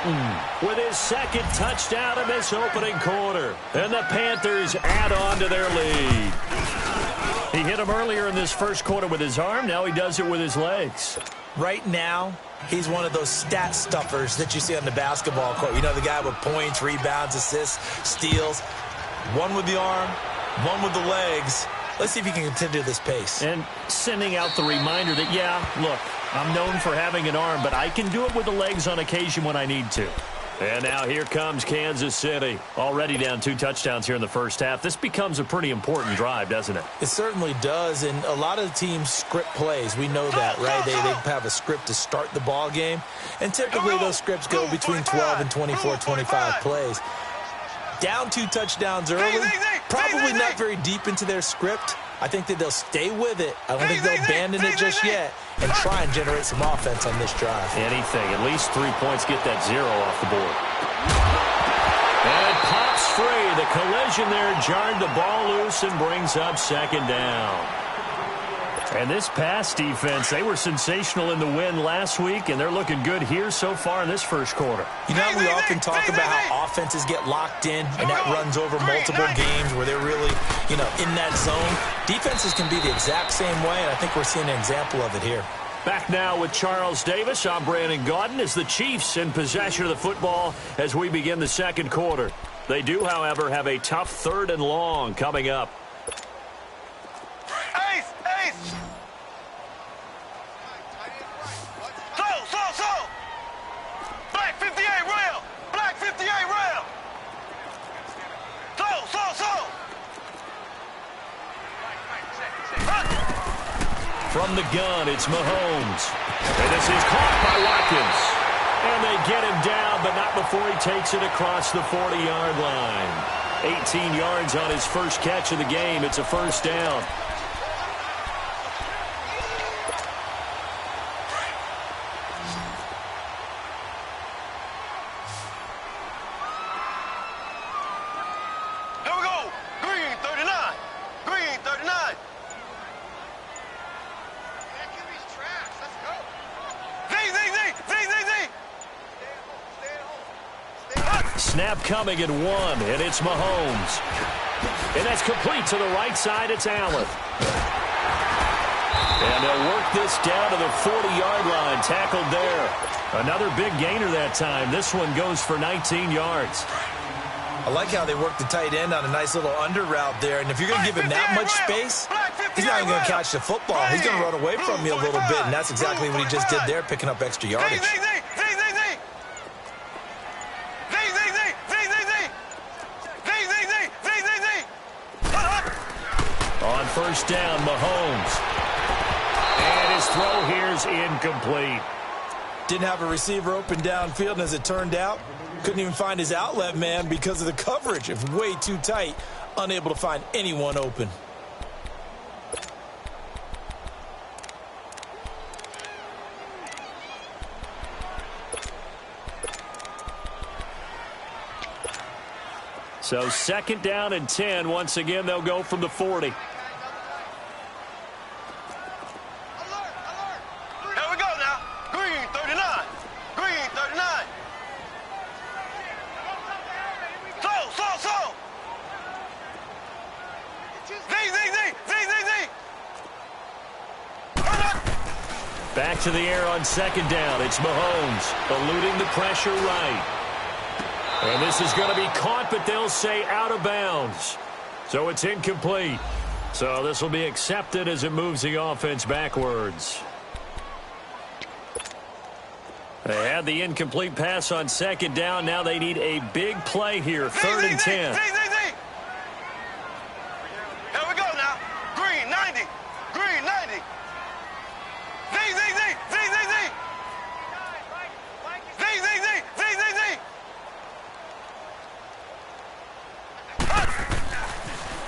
Hilton with his second touchdown of this opening quarter. And the Panthers add on to their lead. He hit him earlier in this first quarter with his arm. Now he does it with his legs. Right now, he's one of those stat stuffers that you see on the basketball court. You know, the guy with points, rebounds, assists, steals. One with the arm, one with the legs. Let's see if he can continue this pace. And sending out the reminder that, yeah, look, I'm known for having an arm, but I can do it with the legs on occasion when I need to. And now here comes Kansas City. Already down 2 touchdowns here in the first half. This becomes a pretty important drive, doesn't it? It certainly does, and a lot of the teams script plays. We know that, right? They have a script to start the ball game, and typically those scripts go between 12 and 24, 25 plays. Down 2 touchdowns early, probably not very deep into their script. I think that they'll stay with it. I don't think they'll abandon it just yet and try and generate some offense on this drive. Anything. At least 3 points, get that 0 off the board. And it pops free. The collision there jarred the ball loose and brings up second down. And this pass defense, they were sensational in the win last week, and they're looking good here so far in this first quarter. You know, we often talk about how offenses get locked in, and that runs over multiple games where they're really, you know, in that zone. Defenses can be the exact same way, and I think we're seeing an example of it here. Back now with Charles Davis. I'm Brandon Gaudin as the Chiefs in possession of the football as we begin the second quarter. They do, however, have a tough 3rd and long coming up. Black 58 rail! Black 58 rail! Slow! From the gun, it's Mahomes. And this is caught by Watkins. And they get him down, but not before he takes it across the 40-yard line. 18 yards on his first catch of the game. It's a first down. Snap coming at 1, and it's Mahomes. And that's complete to the right side. It's Allen. And they'll work this down to the 40-yard line. Tackled there. Another big gainer that time. This one goes for 19 yards. I like how they work the tight end on a nice little under route there. And if you're going to give him that much space, he's not even going to catch the football. He's going to run away from you a little bit, and that's exactly what he just did there, picking up extra yardage. On first down, Mahomes. And his throw here's incomplete. Didn't have a receiver open downfield, and as it turned out, couldn't even find his outlet man because of the coverage. It was way too tight, unable to find anyone open. So second down and 10. Once again, they'll go from the 40. Here we go now. Green 39. Green 39. Slow. Z. Back to the air on second down. It's Mahomes eluding the pressure right. And this is going to be caught, but they'll say out of bounds. So it's incomplete. So this will be accepted as it moves the offense backwards. They had the incomplete pass on second down. Now they need a big play here. 3rd and 10. Here we go now. Green 90. Green 90. Z.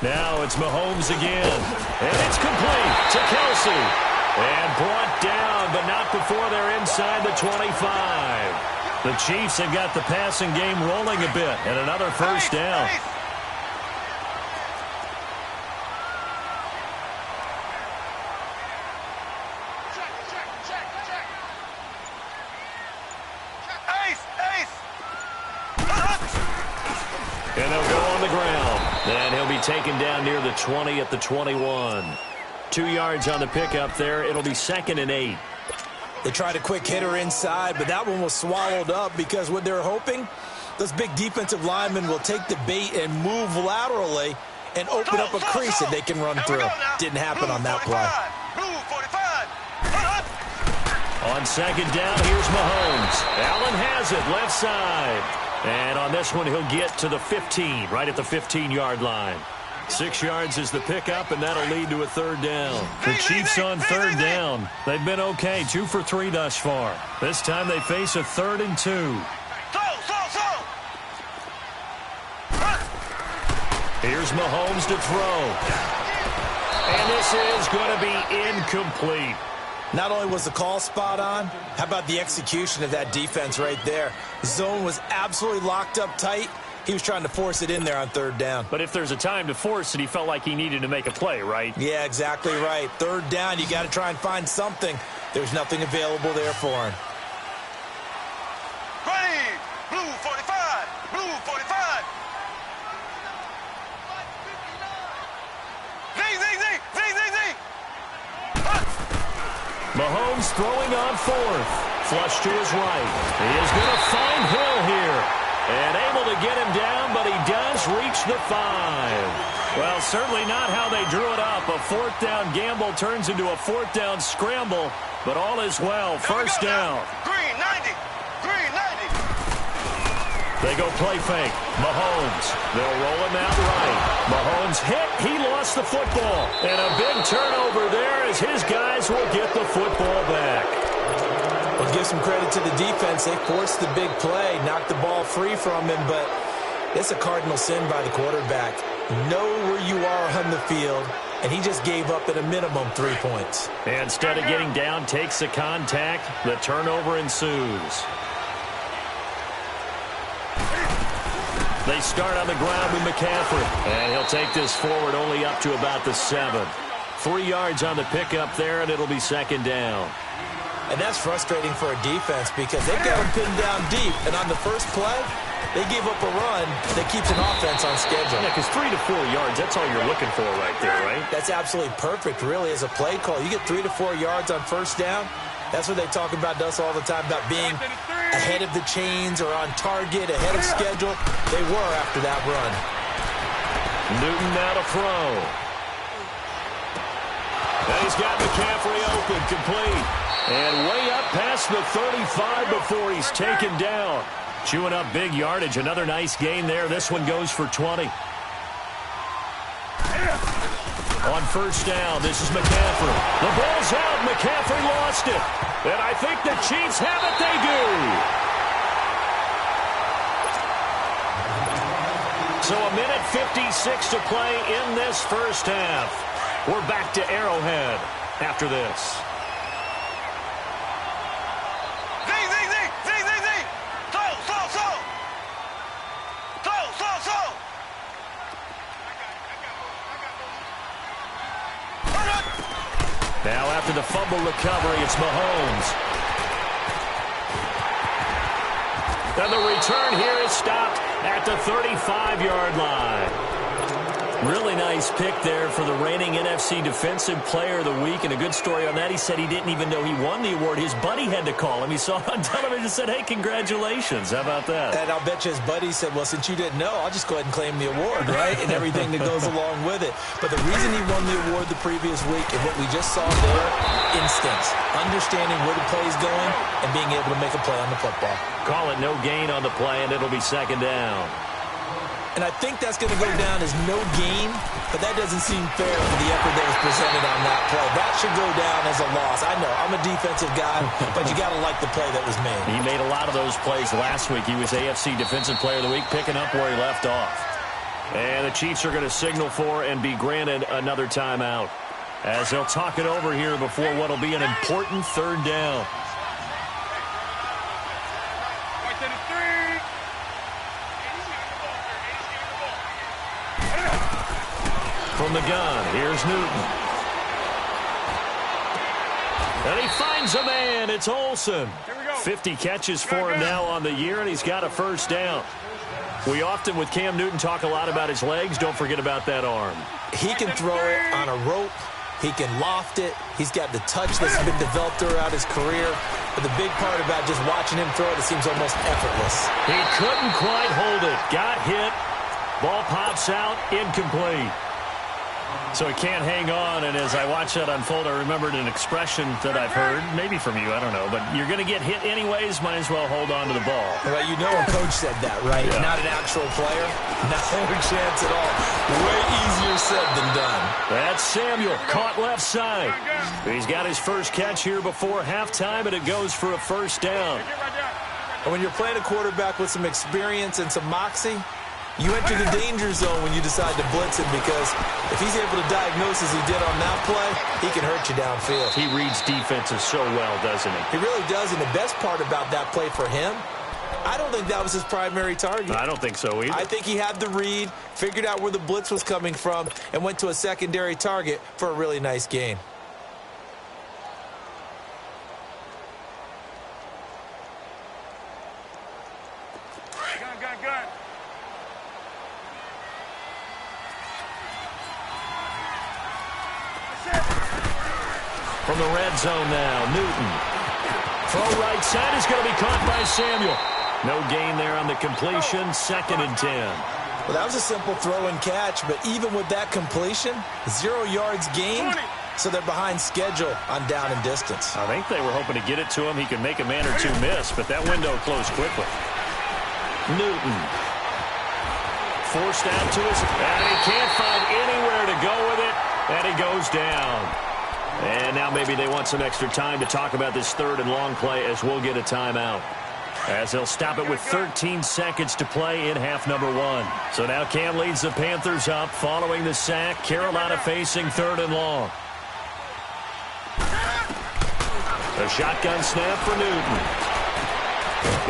Now it's Mahomes again. And it's complete to Kelsey. And brought down, but not before they're inside the 25. The Chiefs have got the passing game rolling a bit. And another first down. Ace. And they'll go on the ground. And he'll be taken down near the 20 at the 21. 2 yards on the pickup there. It'll be 2nd and 8. They tried a quick hitter inside, but that one was swallowed up because what they're hoping, those big defensive linemen will take the bait and move laterally and open up a crease that they can run through. Didn't happen on that play. On 2nd down, here's Mahomes. Allen has it, left side. And on this one, he'll get to the 15, right at the 15-yard line. 6 yards is the pickup, and that'll lead to a 3rd down. The Chiefs on 3rd down. They've been okay, 2 for 3 thus far. This time they face a 3rd and 2. Here's Mahomes to throw. And this is going to be incomplete. Not only was the call spot on, how about the execution of that defense right there? The zone was absolutely locked up tight. He was trying to force it in there on 3rd down. But if there's a time to force it, he felt like he needed to make a play, right? Yeah, exactly right. 3rd down, you got to try and find something. There's nothing available there for him. Ready, blue 45, blue 45. Mahomes throwing on 4th. Flush to his right. He is going to find Hill here. And able to get him down, but he does reach the 5. Well, certainly not how they drew it up. A 4th down gamble turns into a 4th down scramble, but all is well. 1st down. Green 90. Green 90. They go play fake. Mahomes. They'll roll him out right. Mahomes hit. He lost the football. And a big turnover there as his guys will get the football back. Well, give some credit to the defense. They forced the big play, knocked the ball free from him, but it's a cardinal sin by the quarterback. Know where you are on the field, and he just gave up at a minimum 3 points. And instead of getting down, takes the contact. The turnover ensues. They start on the ground with McCaffrey. And he'll take this forward only up to about the 7. 3 yards on the pickup there, and it'll be 2nd down. And that's frustrating for a defense because they've got them pinned down deep. And on the first play, they gave up a run that keeps an offense on schedule. Yeah, because 3 to 4 yards, that's all you're looking for right there, right? That's absolutely perfect, really, as a play call. You get 3 to 4 yards on 1st down. That's what they talk about us all the time, about being ahead of the chains or on target, ahead of schedule. They were after that run. Newton now to throw. And he's got McCaffrey open, complete. And way up past the 35 before he's taken down. Chewing up big yardage. Another nice gain there. This one goes for 20. On 1st down, this is McCaffrey. The ball's out. McCaffrey lost it. And I think the Chiefs have it. They do. So a minute 56 to play in this 1st half. We're back to Arrowhead after this. Now after the fumble recovery, it's Mahomes. And the return here is stopped at the 35-yard line. Really nice pick there for the reigning NFC Defensive Player of the Week. And a good story on that. He said he didn't even know he won the award. His buddy had to call him. He saw it on television and said, hey, congratulations. How about that? And I'll bet you his buddy said, well, since you didn't know, I'll just go ahead and claim the award, right? And everything that goes along with it. But the reason he won the award the previous week and what we just saw there, instincts, understanding where the play is going and being able to make a play on the football. Call it no gain on the play, and it'll be 2nd down. And I think that's going to go down as no gain, but that doesn't seem fair for the effort that was presented on that play. That should go down as a loss. I know, I'm a defensive guy, but you got to like the play that was made. He made a lot of those plays last week. He was AFC Defensive Player of the Week, picking up where he left off. And the Chiefs are going to signal for and be granted another timeout, as they'll talk it over here before what will be an important 3rd down. From the gun, here's Newton. And he finds a man. It's Olsen. 50 catches for him now on the year, and he's got a 1st down. We often, with Cam Newton, talk a lot about his legs. Don't forget about that arm. He can throw it on a rope. He can loft it. He's got the touch that's been developed throughout his career. But the big part about just watching him throw it, it seems almost effortless. He couldn't quite hold it. Got hit. Ball pops out. Incomplete. So he can't hang on, and as I watch that unfold, I remembered an expression that I've heard, maybe from you, I don't know, but you're going to get hit anyways, might as well hold on to the ball. Well, you know a coach said that, right? Yeah. Not an actual player. Not a chance at all. Way easier said than done. That's Samuel, caught left side. He's got his first catch here before halftime, and it goes for a first down. And when you're playing a quarterback with some experience and some moxie, you enter the danger zone when you decide to blitz him, because if he's able to diagnose as he did on that play, he can hurt you downfield. He reads defenses so well, doesn't he? He really does, and the best part about that play for him, I don't think that was his primary target. I don't think so either. I think he had the read, figured out where the blitz was coming from, and went to a secondary target for a really nice gain. From the red zone now, Newton. Throw right side is going to be caught by Samuel. No gain there on the completion, 2nd and 10. Well, that was a simple throw and catch, but even with that completion, 0 yards gained, so they're behind schedule on down and distance. I think they were hoping to get it to him. He could make a man or two miss, but that window closed quickly. Newton. Forced out to his, and he can't find anywhere to go with it, and he goes down. And now maybe they want some extra time to talk about this 3rd and long play, as we'll get a timeout. As they'll stop it with 13 seconds to play in half number 1. So now Cam leads the Panthers up following the sack. Carolina facing 3rd and long. A shotgun snap for Newton.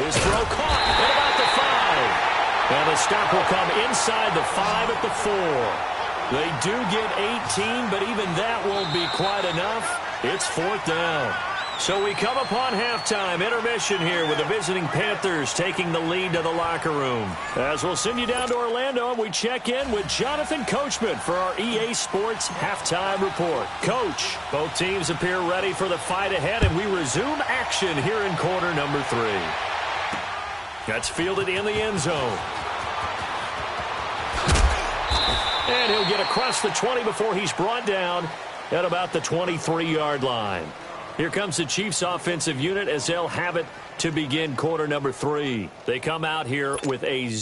His throw caught at about the 5. And the stop will come inside the 5 at the 4. They do get 18, but even that won't be quite enough. It's 4th down. So we come upon halftime, intermission here with the visiting Panthers taking the lead to the locker room. As we'll send you down to Orlando, and we check in with Jonathan Coachman for our EA Sports halftime report. Coach, both teams appear ready for the fight ahead, and we resume action here in quarter number 3. That's fielded in the end zone. And he'll get across the 20 before he's brought down at about the 23-yard line. Here comes the Chiefs offensive unit as they'll have it to begin quarter number 3. They come out here with a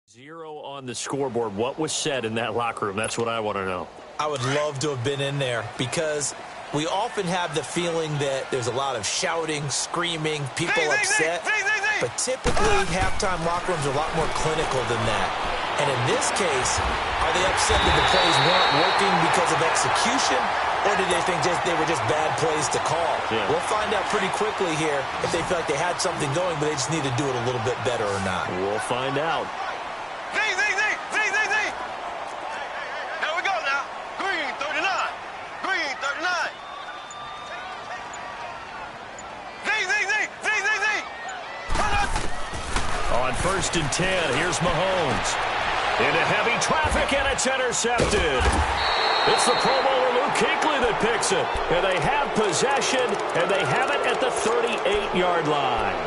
0 on the scoreboard. What was said in that locker room? That's what I want to know. I would love to have been in there because we often have the feeling that there's a lot of shouting, screaming, people upset. But typically, halftime locker rooms are a lot more clinical than that. And in this case, are they upset that the plays weren't working because of execution? Or did they think they were just bad plays to call? Yeah. We'll find out pretty quickly here if they feel like they had something going, but they just need to do it a little bit better or not. We'll find out. Here we go now. Green 39. Green 39. On 1st and 10, here's Mahomes. Into heavy traffic, and it's intercepted. It's the Pro Bowler Luke Kuechly that picks it. And they have possession, and they have it at the 38-yard line.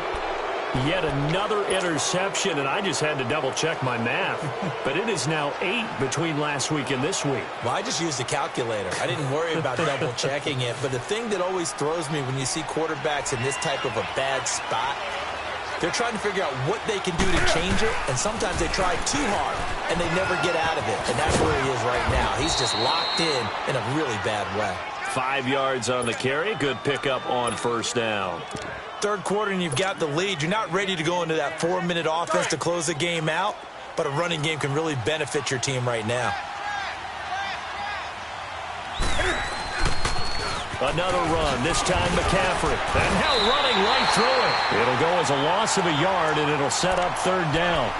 Yet another interception, and I just had to double-check my math. But it is now 8 between last week and this week. Well, I just used a calculator. I didn't worry about double-checking it. But the thing that always throws me when you see quarterbacks in this type of a bad spot, they're trying to figure out what they can do to change it, and sometimes they try too hard, and they never get out of it. And that's where he is right now. He's just locked in a really bad way. 5 yards on the carry. Good pickup on 1st down. Third quarter, and you've got the lead. You're not ready to go into that 4-minute offense to close the game out, but a running game can really benefit your team right now. Another run, this time McCaffrey. And now running right through it. It'll go as a loss of a yard, and it'll set up 3rd down.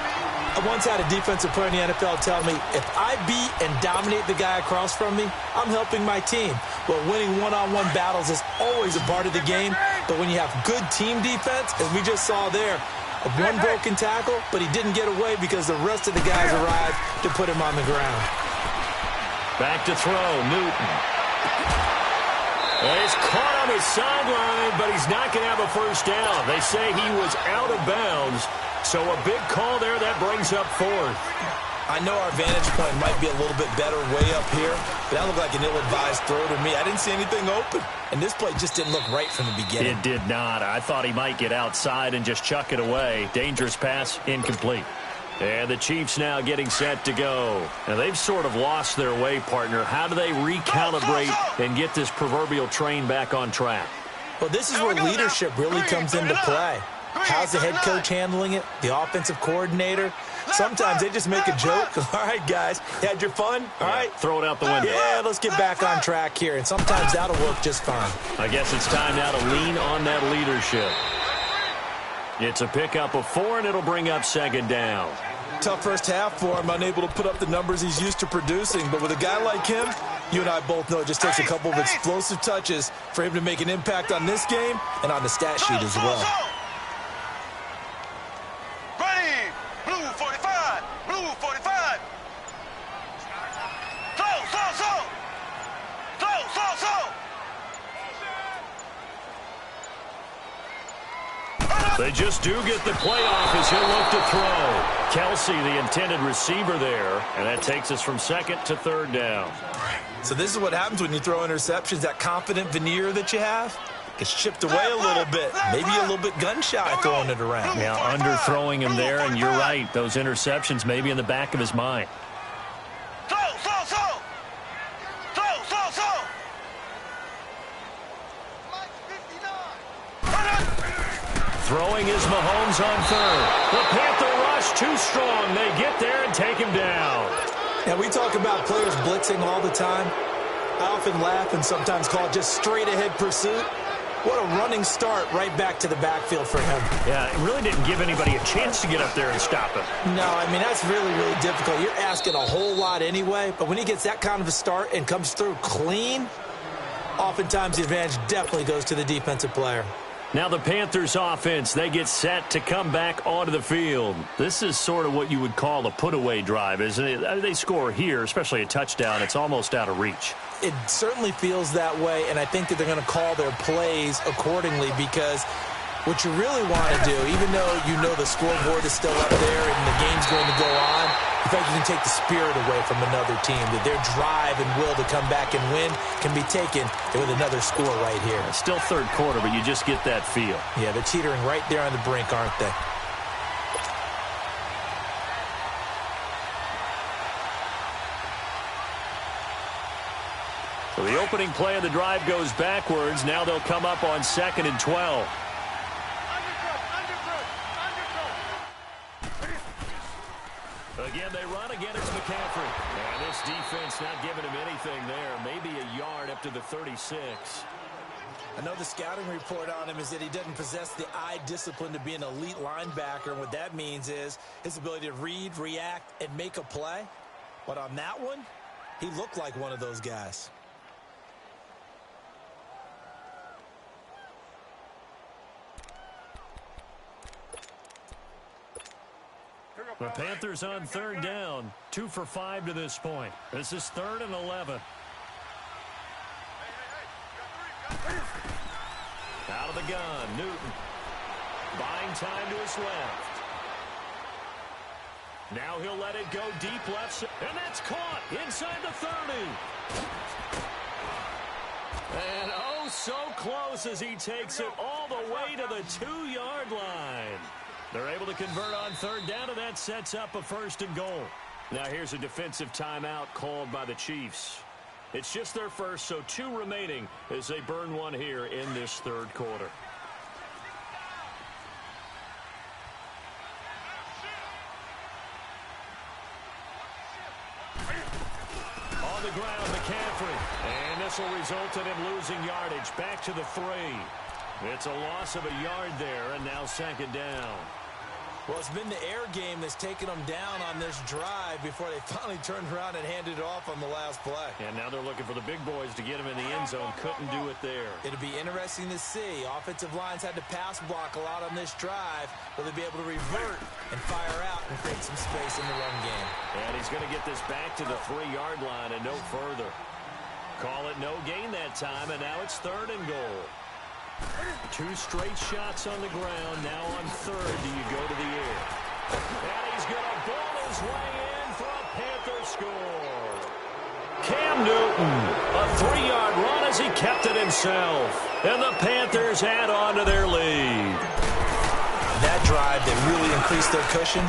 I once had a defensive player in the NFL tell me, if I beat and dominate the guy across from me, I'm helping my team. Well, winning one-on-one battles is always a part of the game, but when you have good team defense, as we just saw there, one broken tackle, but he didn't get away because the rest of the guys arrived to put him on the ground. Back to throw, Newton. He's caught on his sideline, but he's not going to have a 1st down. They say he was out of bounds, so a big call there. That brings up 4th. I know our vantage point might be a little bit better way up here, but that looked like an ill-advised throw to me. I didn't see anything open, and this play just didn't look right from the beginning. It did not. I thought he might get outside and just chuck it away. Dangerous pass, incomplete. And the Chiefs now getting set to go. Now, they've sort of lost their way, partner. How do they recalibrate and get this proverbial train back on track? Well, this is where leadership really comes into play. How's the head coach handling it? The offensive coordinator? Sometimes they just make a joke. All right, guys, you had your fun? All right. Throw it out the window. Yeah, let's get back on track here. And sometimes that'll work just fine. I guess it's time now to lean on that leadership. It's a pickup of 4, and it'll bring up 2nd down. Tough first half for him, unable to put up the numbers he's used to producing. But with a guy like him, you and I both know it just takes a couple of explosive touches for him to make an impact on this game and on the stat sheet as well. Ready, blue 45, blue 45. Slow. They just do get the play off as he'll look to throw. Kelsey, the intended receiver there, and that takes us from 2nd to 3rd down. So this is what happens when you throw interceptions. That confident veneer that you have gets chipped away a little bit. Maybe a little bit gun-shy throwing it around. Yeah, underthrowing him there, and you're right. Those interceptions may be in the back of his mind. Slow. Throwing is Mahomes on 3rd. The Panther rush too strong. They get there and take him down. Now, we talk about players blitzing all the time. I often laugh and sometimes call it just straight-ahead pursuit. What a running start right back to the backfield for him. Yeah, it really didn't give anybody a chance to get up there and stop him. No, I mean, that's really, really difficult. You're asking a whole lot anyway, but when he gets that kind of a start and comes through clean, oftentimes the advantage definitely goes to the defensive player. Now the Panthers offense, they get set to come back onto the field. This is sort of what you would call a put-away drive, isn't it? They score here, especially a touchdown. It's almost out of reach. It certainly feels that way, and I think that they're going to call their plays accordingly because what you really want to do, even though you know the scoreboard is still up there and the game's going to go on, in fact, you can take the spirit away from another team, that their drive and will to come back and win can be taken with another score right here. Still 3rd quarter, but you just get that feel. Yeah, they're teetering right there on the brink, aren't they? So the opening play of the drive goes backwards. Now they'll come up on 2nd and 12. Again, they run. Again, it's McCaffrey. And this defense not giving him anything there. Maybe a yard up to the 36. I know the scouting report on him is that he doesn't possess the eye discipline to be an elite linebacker. And what that means is his ability to read, react, and make a play. But on that one, he looked like one of those guys. The Panthers on 3rd down. 2 for 5 to this point. This is 3rd and 11. Out of the gun, Newton. Buying time to his left. Now he'll let it go deep left. And that's caught inside the 30. And oh, so close as he takes it all the way to the 2-yard line. They're able to convert on 3rd down, and that sets up a 1st and goal. Now here's a defensive timeout called by the Chiefs. It's just their first, so 2 remaining as they burn one here in this 3rd quarter. On the ground, McCaffrey. And this will result in him losing yardage. Back to the 3. It's a loss of a yard there, and now 2nd down. Well, it's been the air game that's taken them down on this drive before they finally turned around and handed it off on the last play. And now they're looking for the big boys to get him in the end zone. Couldn't do it there. It'll be interesting to see. Offensive lines had to pass block a lot on this drive. Will they be able to revert and fire out and create some space in the run game? And he's going to get this back to the 3-yard line and no further. Call it no gain that time, and now it's 3rd and goal. 2 straight shots on the ground. Now on 3rd, do you go to the air? And he's going to ball his way in for a Panther score. Cam Newton, a 3-yard run as he kept it himself. And the Panthers add on to their lead. That drive that really increased their cushion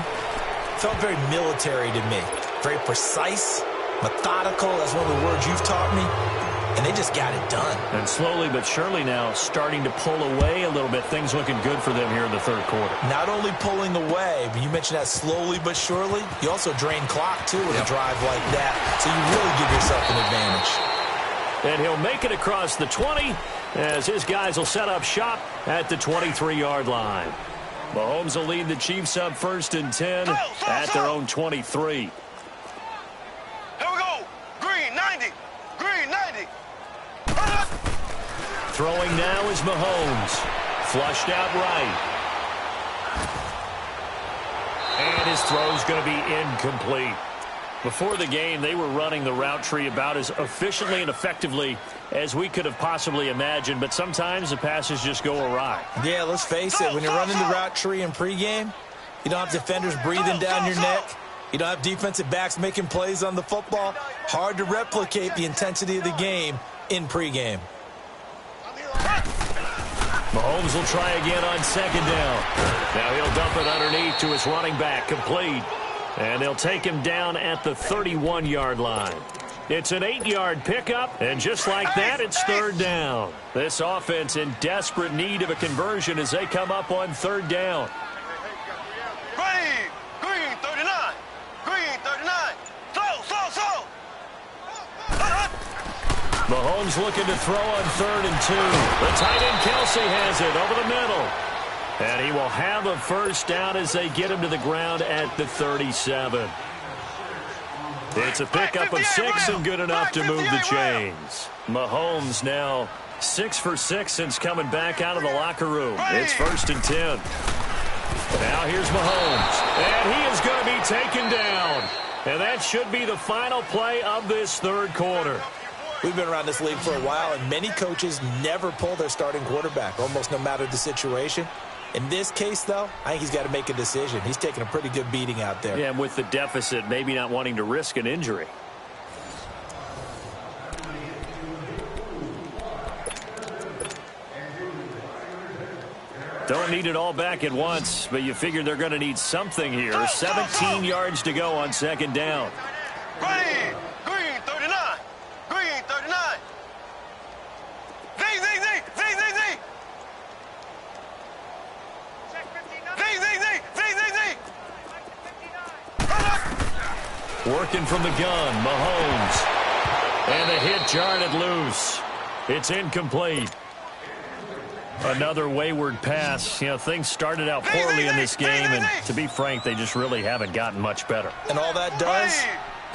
felt very military to me. Very precise, methodical. That's one of the words you've taught me. And they just got it done. And slowly but surely now starting to pull away a little bit. Things looking good for them here in the 3rd quarter. Not only pulling away, but you mentioned that slowly but surely. You also drain clock, too, with a drive like that. So you really give yourself an advantage. And he'll make it across the 20 as his guys will set up shop at the 23-yard line. Mahomes will lead the Chiefs up 1st and 10 at their own 23. Here we go. Green 90. Green 90. Throwing now is Mahomes. Flushed out right. And his throw's going to be incomplete. Before the game, they were running the route tree about as efficiently and effectively as we could have possibly imagined, but sometimes the passes just go awry. Yeah, let's face it. When you're running the route tree in pregame, you don't have defenders breathing down your neck. You don't have defensive backs making plays on the football. Hard to replicate the intensity of the game in pregame. Mahomes will try again on 2nd down. Now he'll dump it underneath to his running back, complete. And they'll take him down at the 31-yard line. It's an 8-yard pickup, and just like that, it's 3rd down. This offense in desperate need of a conversion as they come up on 3rd down. Ready. Green 39. Green 39. Slow. Mahomes looking to throw on 3rd and 2. The tight end Kelsey has it over the middle. And he will have a 1st down as they get him to the ground at the 37. It's a pickup of 6 and good enough to move the chains. Mahomes now 6 for 6 since coming back out of the locker room. It's 1st and 10. Now here's Mahomes. And he is going to be taken down. And that should be the final play of this 3rd quarter. We've been around this league for a while, and many coaches never pull their starting quarterback, almost no matter the situation. In this case, though, I think he's got to make a decision. He's taking a pretty good beating out there. Yeah, and with the deficit, maybe not wanting to risk an injury. Don't need it all back at once, but you figure they're going to need something here. 17 yards to go on 2nd down. Ready. Green 39. Green 39. working from the gun. Mahomes. And the hit jarred it loose. It's incomplete. Another wayward pass. You know, things started out poorly in this game, and to be frank, they just really haven't gotten much better. And all that does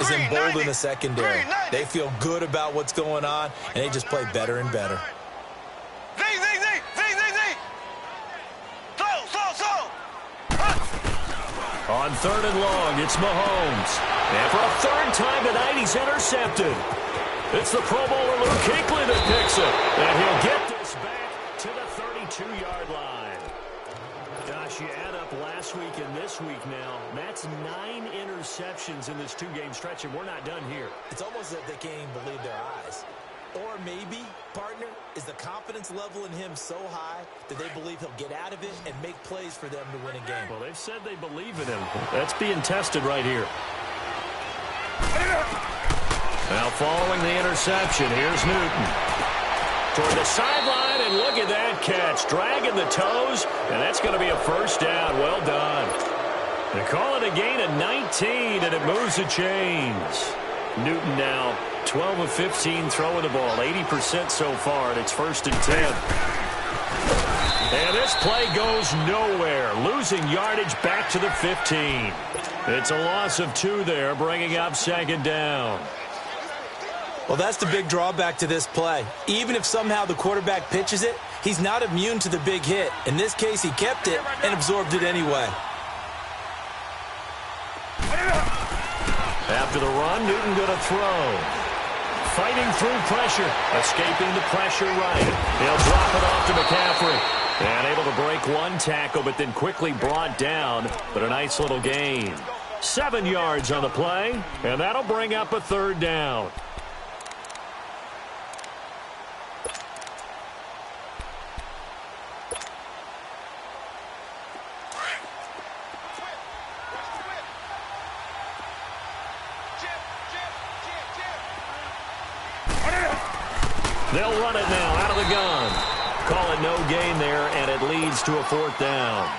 is embolden the secondary. They feel good about what's going on, and they just play better and better. On 3rd and long, it's Mahomes. And for a 3rd time tonight, he's intercepted. It's the Pro Bowler Luke Kuechly that picks it. And he'll get this back to the 32-yard line. Gosh, you add up last week and this week now. That's 9 interceptions in this 2-game stretch, and we're not done here. It's almost as if they can't even believe their eyes. Or maybe, partner, is the confidence level in him so high that they believe he'll get out of it and make plays for them to win a game. Well, they've said they believe in him. That's being tested right here. Now following the interception, here's Newton. Toward the sideline, and look at that catch. Dragging the toes, and that's going to be a 1st down. Well done. They call it a gain of 19, and it moves the chains. Newton now 12 of 15 throwing the ball, 80% so far, and it's 1st and 10. And this play goes nowhere, losing yardage back to the 15. It's a loss of 2 there, bringing up 2nd down. Well, that's the big drawback to this play. Even if somehow the quarterback pitches it, he's not immune to the big hit. In this case, he kept it and absorbed it anyway. After the run, Newton going to throw. Fighting through pressure. Escaping the pressure right. He'll drop it off to McCaffrey. And able to break 1 tackle, but then quickly brought down. But a nice little gain. 7 yards on the play. And that'll bring up a 3rd down. They'll run it now out of the gun. Call it no gain there, and it leads to a 4th down.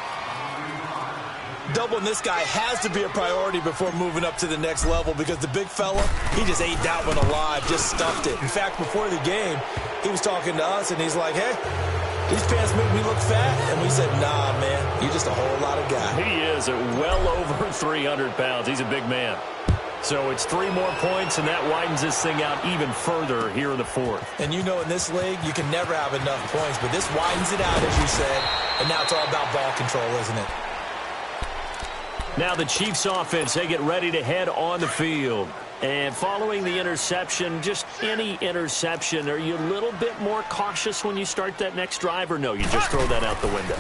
Doubling this guy has to be a priority before moving up to the next level because the big fella, he just ate that one alive, just stuffed it. In fact, before the game, he was talking to us, and he's like, hey, these pants make me look fat. And we said, nah, man, you're just a whole lot of guy. He is at well over 300 pounds. He's a big man. So it's 3 more points, and that widens this thing out even further here in the 4th. And you know in this league, you can never have enough points, but this widens it out, as you said, and now it's all about ball control, isn't it? Now the Chiefs offense, they get ready to head on the field. And following the interception, just any interception, are you a little bit more cautious when you start that next drive, or no, you just throw that out the window?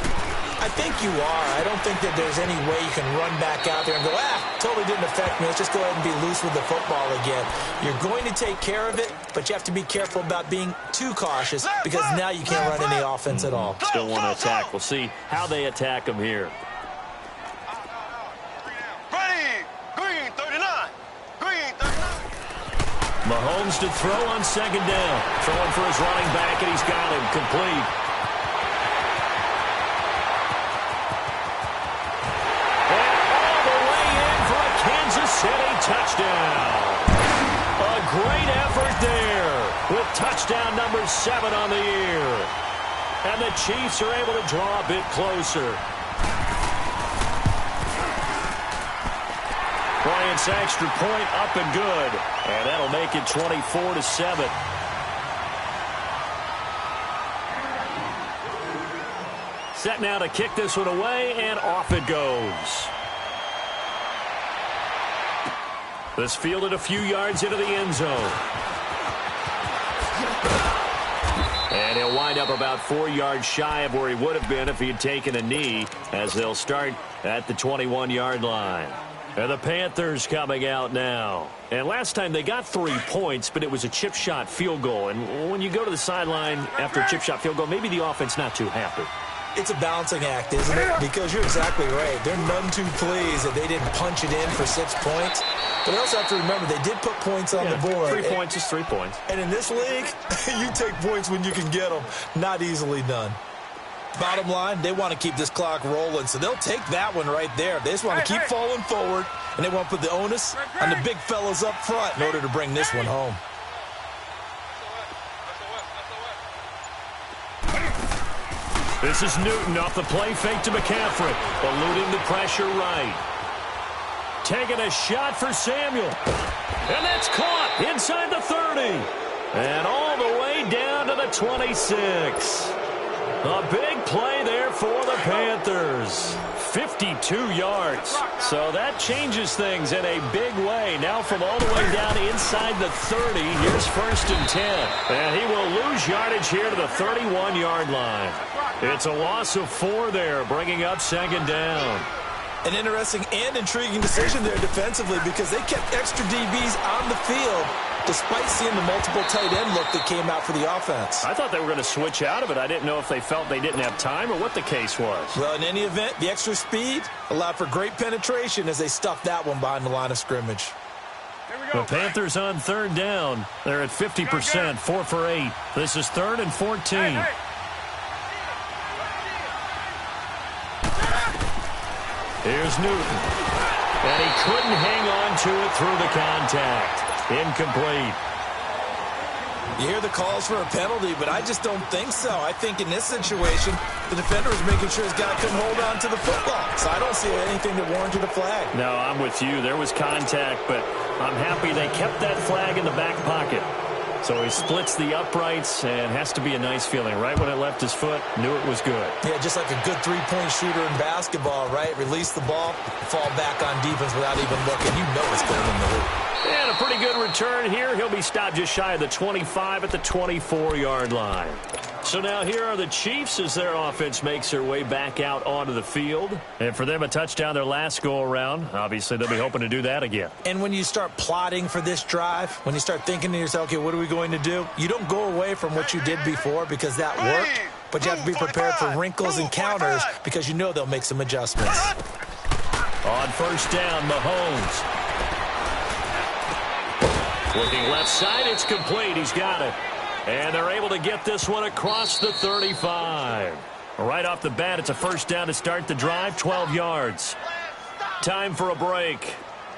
I think you are. I don't think that there's any way you can run back out there and go, totally didn't affect me. Let's just go ahead and be loose with the football again. You're going to take care of it, but you have to be careful about being too cautious because now you can't run any offense at all. Still want to attack. We'll see how they attack them here. Mahomes to throw on 2nd down. Throwing for his running back, and he's got him complete. And all the way in for a Kansas City touchdown. A great effort there with touchdown number 7 on the year. And the Chiefs are able to draw a bit closer. Bryant's extra point up and good. And that'll make it 24-7. Set now to kick this one away, and off it goes. This fielded a few yards into the end zone. And he'll wind up about 4 yards shy of where he would have been if he had taken a knee, as they'll start at the 21-yard line. And the Panthers coming out now. And last time they got 3 points, but it was a chip shot field goal. And when you go to the sideline after a chip shot field goal, maybe the offense not too happy. It's a balancing act, isn't it? Because you're exactly right. They're none too pleased that they didn't punch it in for 6 points. But they also have to remember they did put points on the board. 3 points is 3 points. And in this league, you take points when you can get them. Not easily done. Bottom line, they want to keep this clock rolling, so they'll take that one right there. They just want to keep falling forward And they want to put the onus on the big fellas up front in order to bring this one home. This is Newton off the play fake to McCaffrey, eluding the pressure right. Taking a shot for Samuel. And that's caught inside the 30. And all the way down to the 26. A big play there for the Panthers. 52 yards. So that changes things in a big way. Now from all the way down inside the 30, here's 1st and 10. And he will lose yardage here to the 31-yard line. It's a loss of 4 there, bringing up 2nd down. An interesting and intriguing decision there defensively because they kept extra DBs on the field despite seeing the multiple tight end look that came out for the offense. I thought they were going to switch out of it. I didn't know if they felt they didn't have time or what the case was. Well, in any event, the extra speed allowed for great penetration as they stuffed that one behind the line of scrimmage. The Panthers on 3rd down. They're at 50%, 4 for 8. This is 3rd and 14. Here's Newton. And he couldn't hang on to it through the contact. Incomplete. You hear the calls for a penalty, but I just don't think so. I think in this situation, the defender was making sure his guy couldn't hold on to the football. So I don't see anything that warranted a flag. No, I'm with you. There was contact, but I'm happy they kept that flag in the back pocket. So he splits the uprights and has to be a nice feeling. Right when it left his foot, knew it was good. Yeah, just like a good three-point shooter in basketball, right? Release the ball, fall back on defense without even looking. You know it's going in the hoop. And a pretty good return here. He'll be stopped just shy of the 25 at the 24-yard line. So now here are the Chiefs as their offense makes their way back out onto the field. And for them, a touchdown their last go-around. Obviously, they'll be hoping to do that again. And when you start plotting for this drive, when you start thinking to yourself, okay, what are we going to do? You don't go away from what you did before because that worked, but you have to be prepared for wrinkles and counters because you know they'll make some adjustments. On 1st down, Mahomes. Looking left side, it's complete. He's got it. And they're able to get this one across the 35. Right off the bat, it's a 1st down to start the drive, 12 yards. Time for a break.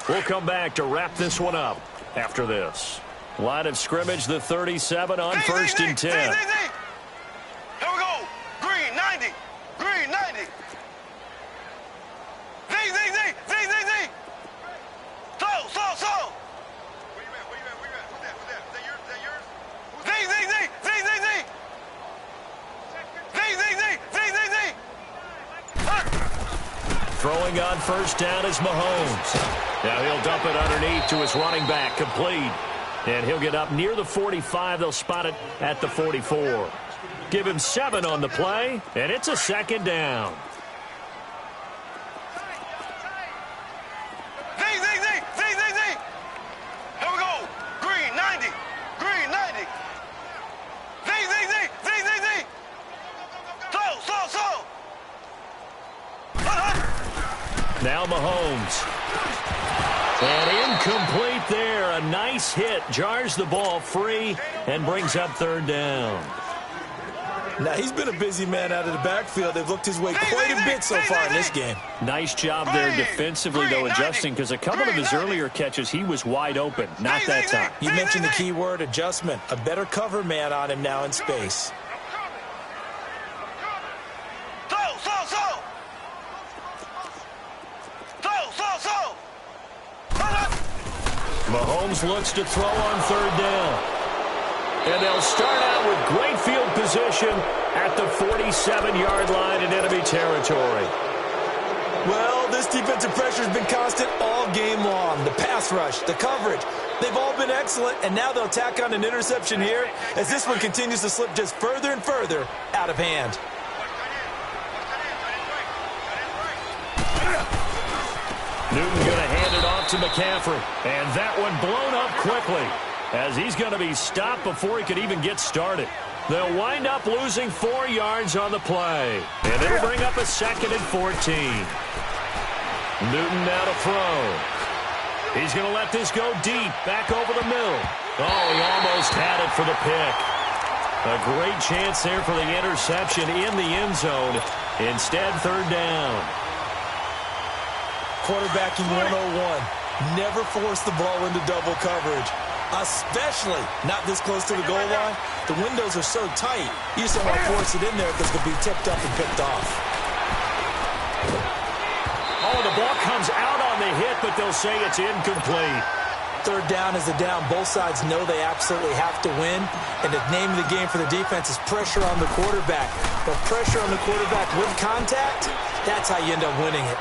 We'll come back to wrap this one up after this. Line of scrimmage, the 37 on 1st and 10. Here we go. Green, 90. Green, 90. Z. Slow. Throwing on 1st down is Mahomes. Now he'll dump it underneath to his running back, complete. And he'll get up near the 45. They'll spot it at the 44. Give him 7 on the play, and it's a 2nd down. Z. Here we go. Green, 90. Green, 90. Z. Slow. Now Mahomes. And incomplete there. A nice hit. Jars the ball free and brings up 3rd down. Now, he's been a busy man out of the backfield. They've looked his way quite a bit so far in this game. Nice job there defensively, though, adjusting, because a couple of his earlier catches, he was wide open. Not that time. You mentioned the key word, adjustment. A better cover man on him now in space. Mahomes looks to throw on 3rd down. And they'll start out with great field position at the 47-yard line in enemy territory. Well, this defensive pressure has been constant all game long. The pass rush, the coverage, they've all been excellent, and now they'll tack on an interception here as this one continues to slip just further and further out of hand. Newton going to hand it off to McCaffrey. And that one blown up quickly as he's going to be stopped before he could even get started. They'll wind up losing 4 yards on the play. And it'll bring up a 2nd and 14. Newton now to throw. He's going to let this go deep, back over the middle. Oh, he almost had it for the pick. A great chance there for the interception in the end zone. Instead, 3rd down. Quarterbacking 101. Never force the ball into double coverage, especially not this close to the goal line. The windows are so tight, you just don't want to force it in there because it'll be tipped up and picked off. Oh, the ball comes out on the hit, but they'll say it's incomplete. Third down is the down. Both sides know they absolutely have to win, and the name of the game for the defense is pressure on the quarterback. But pressure on the quarterback with contact, that's how you end up winning it.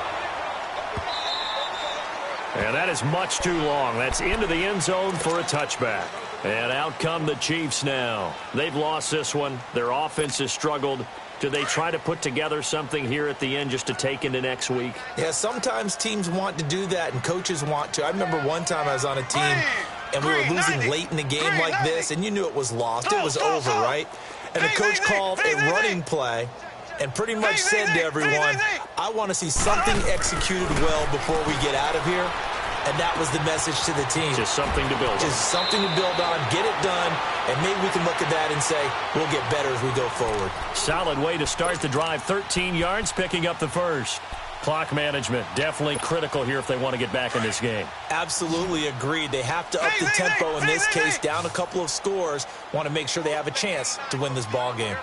And that is much too long. That's into the end zone for a touchback. And out come the Chiefs now. They've lost this one. Their offense has struggled. Do they try to put together something here at the end just to take into next week? Yeah, sometimes teams want to do that and coaches want to. I remember one time I was on a team and we were losing late in the game like this, and you knew it was lost. It was over, right? And the coach called a running play and pretty much said to everyone, I want to see something executed well before we get out of here. And that was the message to the team. Just something to build on. Just something to build on, get it done, and maybe we can look at that and say, we'll get better as we go forward. Solid way to start the drive. 13 yards, picking up the first. Clock management, definitely critical here if they want to get back in this game. Absolutely agreed. They have to up the tempo in this case, down a couple of scores. Want to make sure they have a chance to win this ball game.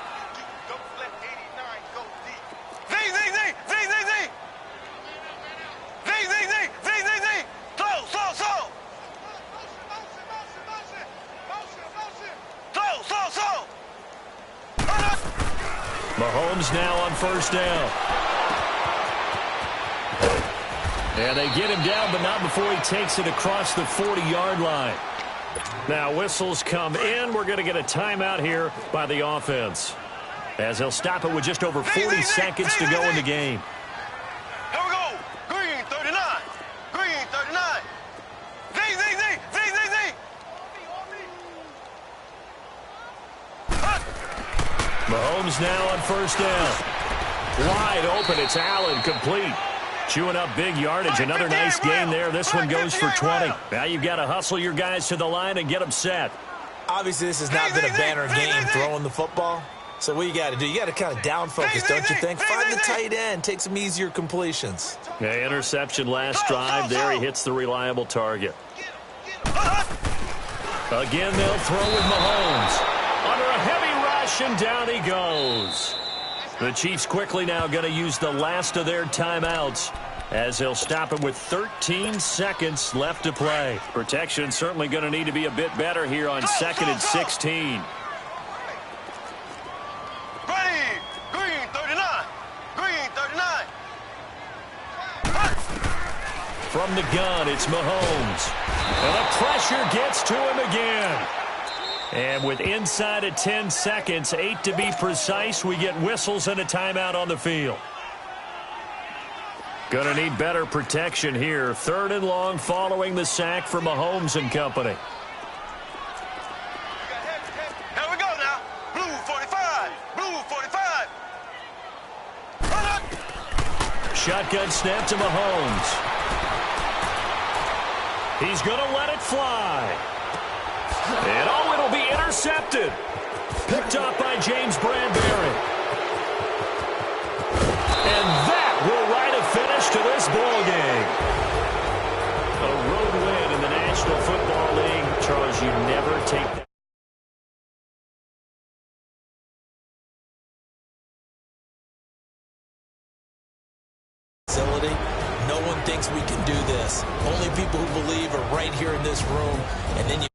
Mahomes now on first down. And they get him down, but not before he takes it across the 40-yard line. Now whistles come in. We're going to get a timeout here by the offense, as he'll stop it with just over 40 seconds to go in the game. Here we go. Green 39. Green 39. Z. Mahomes now on first down. Wide open. It's Allen, complete. Chewing up big yardage. Another nice gain there. This one goes for 20. Now you've got to hustle your guys to the line and get them set. Obviously, this has not been a banner game throwing the football. So what you got to do, you got to kind of down focus, don't you think? Find the tight end. Take some easier completions. Yeah, interception last drive. There he hits the reliable target. Again, they'll throw with Mahomes. Under a heavy rush, and down he goes. The Chiefs quickly now going to use the last of their timeouts, as they'll stop it with 13 seconds left to play. Protection certainly going to need to be a bit better here on 2nd and 16. Green 39. Green 39. From the gun, it's Mahomes. And the pressure gets to him again. And with inside of 10 seconds, 8 to be precise, we get whistles and a timeout on the field. Gonna need better protection here. 3rd and long following the sack for Mahomes and company. Here we go now. Blue 45. Blue 45. Shotgun snap to Mahomes. He's gonna let it fly. And oh, it'll be intercepted. Picked up by James Bradbury. And that will write a finish to this ball game. A road win in the National Football League. Charles, you never take that. No one thinks we can do this. Only people who believe are right here in this room, and then you